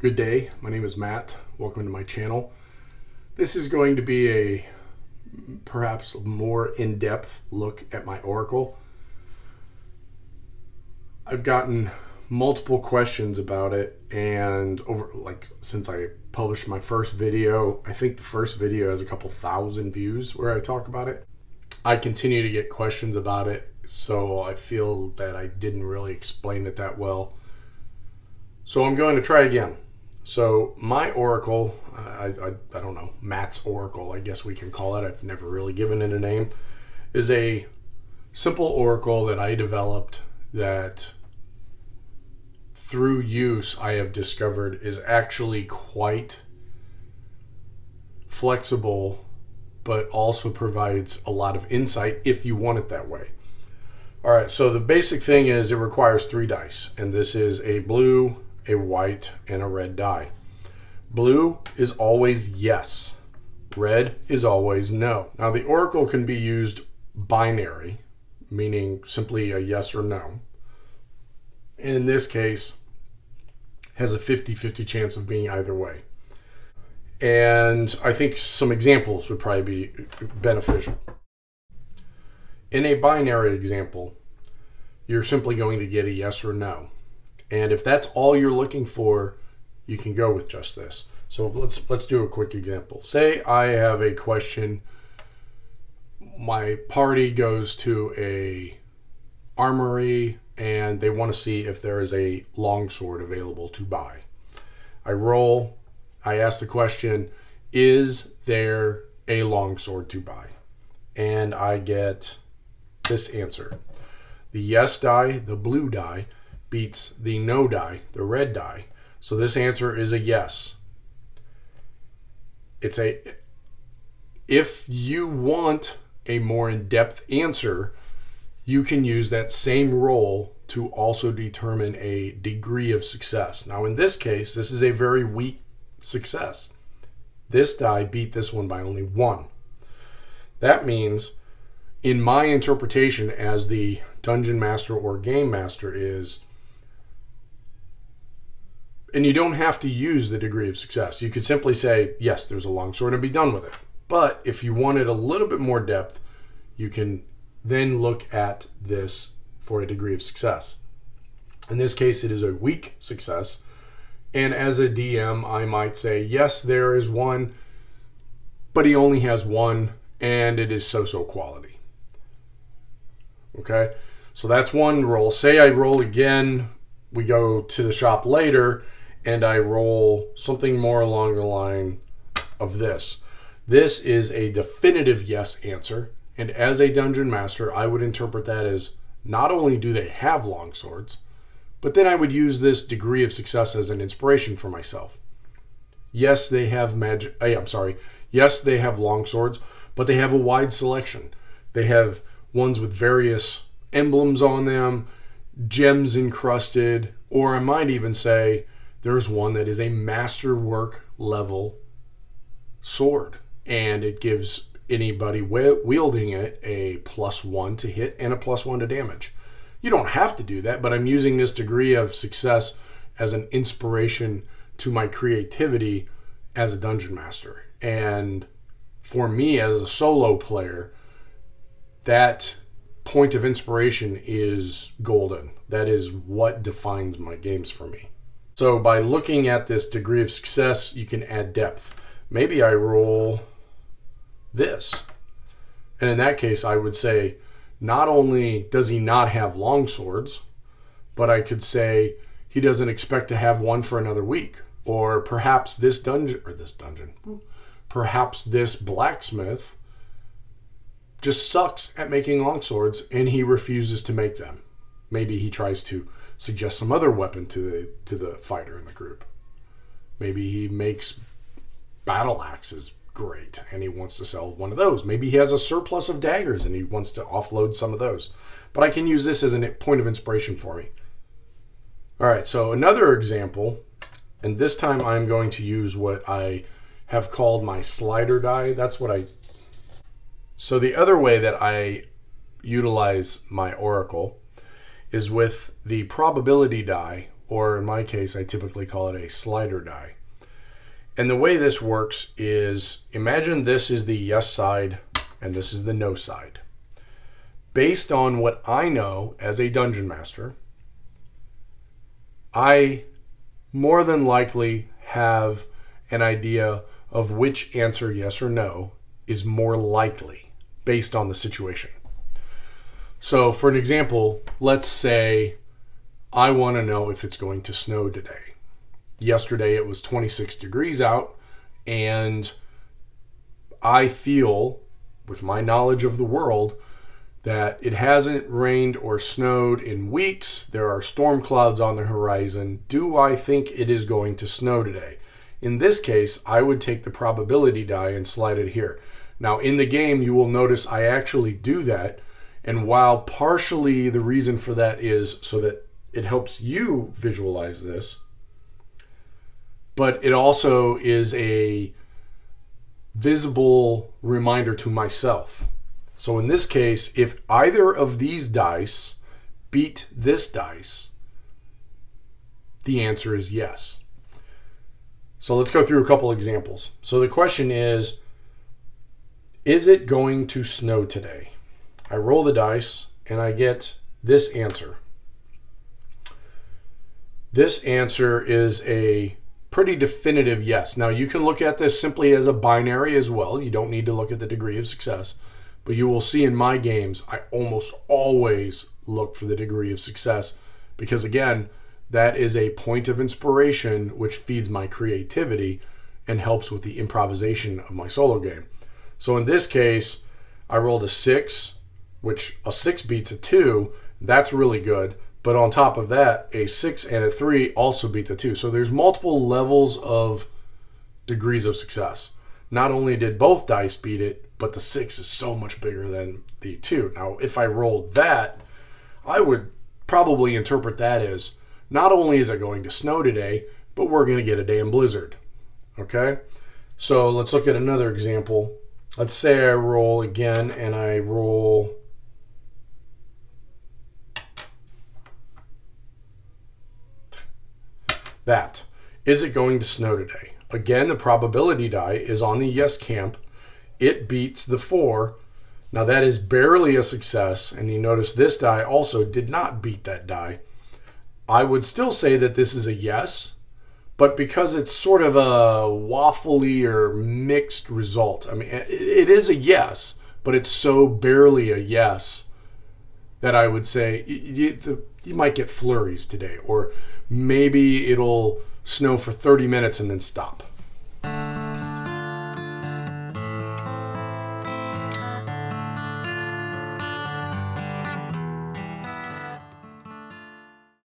Good day, my name is Matt. Welcome to my channel. This is going to be a perhaps more in-depth look at my Oracle. I've gotten multiple questions about it, and since I published my first video, I think the first video has a couple thousand views where I talk about it. I continue to get questions about it, so I feel that I didn't really explain it that well. So I'm going to try again. So my Oracle, I don't know, Matt's Oracle, I guess we can call it. I've never really given it a name. Is a simple Oracle that I developed that through use I have discovered is actually quite flexible, but also provides a lot of insight if you want it that way. All right, so the basic thing is it requires 3 dice, and this is a blue, a white, and a red die. Blue is always yes. Red is always no. Now the Oracle can be used binary, meaning simply a yes or no. And in this case, has a 50-50 chance of being either way. And I think some examples would probably be beneficial. In a binary example, you're simply going to get a yes or no. And if that's all you're looking for, you can go with just this. So let's do a quick example. Say I have a question. My party goes to a armory and they want to see if there is a longsword available to buy. I roll. I ask the question, is there a longsword to buy? And I get this answer. The yes die, the blue die, beats the no die, the red die. So this answer is a yes. If you want a more in-depth answer, you can use that same roll to also determine a degree of success. Now in this case, this is a very weak success. This die beat this one by only 1. That means, in my interpretation as the dungeon master or game master is, and you don't have to use the degree of success. You could simply say, yes, there's a longsword and be done with it. But if you wanted a little bit more depth, you can then look at this for a degree of success. In this case, it is a weak success. And as a DM, I might say, yes, there is one, but he only has 1, and it is so-so quality. Okay, so that's one roll. Say I roll again, we go to the shop later, and I roll something more along the line of this. This is a definitive yes answer, and as a dungeon master, I would interpret that as not only do they have longswords, but then I would use this degree of success as an inspiration for myself. Yes, they have Yes, they have longswords, but they have a wide selection. They have ones with various emblems on them, gems encrusted, or I might even say there's one that is a masterwork level sword, and it gives anybody wielding it a +1 to hit and a +1 to damage. You don't have to do that, but I'm using this degree of success as an inspiration to my creativity as a dungeon master. And for me as a solo player, that point of inspiration is golden. That is what defines my games for me. So by looking at this degree of success, you can add depth. Maybe I roll this. And in that case, I would say, not only does he not have longswords, but I could say he doesn't expect to have one for another week. Or perhaps perhaps this blacksmith just sucks at making longswords and he refuses to make them. Maybe he tries to suggest some other weapon to the fighter in the group. Maybe he makes battle axes great and he wants to sell one of those. Maybe he has a surplus of daggers and he wants to offload some of those. But I can use this as a point of inspiration for me. All right, so another example, and this time I'm going to use what I have called my slider die. So the other way that I utilize my Oracle is with the probability die, or in my case, I typically call it a slider die. And the way this works is, imagine this is the yes side and this is the no side. Based on what I know as a dungeon master, I more than likely have an idea of which answer, yes or no, is more likely based on the situation. So for an example, let's say I want to know if it's going to snow today. Yesterday it was 26 degrees out, and I feel, with my knowledge of the world, that it hasn't rained or snowed in weeks. There are storm clouds on the horizon. Do I think it is going to snow today? In this case, I would take the probability die and slide it here. Now, in the game, you will notice I actually do that. And while partially the reason for that is so that it helps you visualize this, but it also is a visible reminder to myself. So in this case, if either of these dice beat this dice, the answer is yes. So let's go through a couple examples. So the question is it going to snow today? I roll the dice and I get this answer. This answer is a pretty definitive yes. Now you can look at this simply as a binary as well. You don't need to look at the degree of success. But you will see in my games, I almost always look for the degree of success because, again, that is a point of inspiration which feeds my creativity and helps with the improvisation of my solo game. So in this case, I rolled a 6, which a 6 beats a 2. That's really good. But on top of that, a 6 and a 3 also beat the 2. So there's multiple levels of degrees of success. Not only did both dice beat it, but the 6 is so much bigger than the 2. Now, if I rolled that, I would probably interpret that as not only is it going to snow today, but we're going to get a damn blizzard. Okay? So let's look at another example. Let's say I roll again and I roll that. Is it going to snow today? Again, the probability die is on the yes camp. It beats the 4. Now that is barely a success, and you notice this die also did not beat that die. I would still say that this is a yes, but because it's sort of a waffly or mixed result, I mean, it is a yes, but it's so barely a yes that I would say you might get flurries today, or maybe it'll snow for 30 minutes and then stop.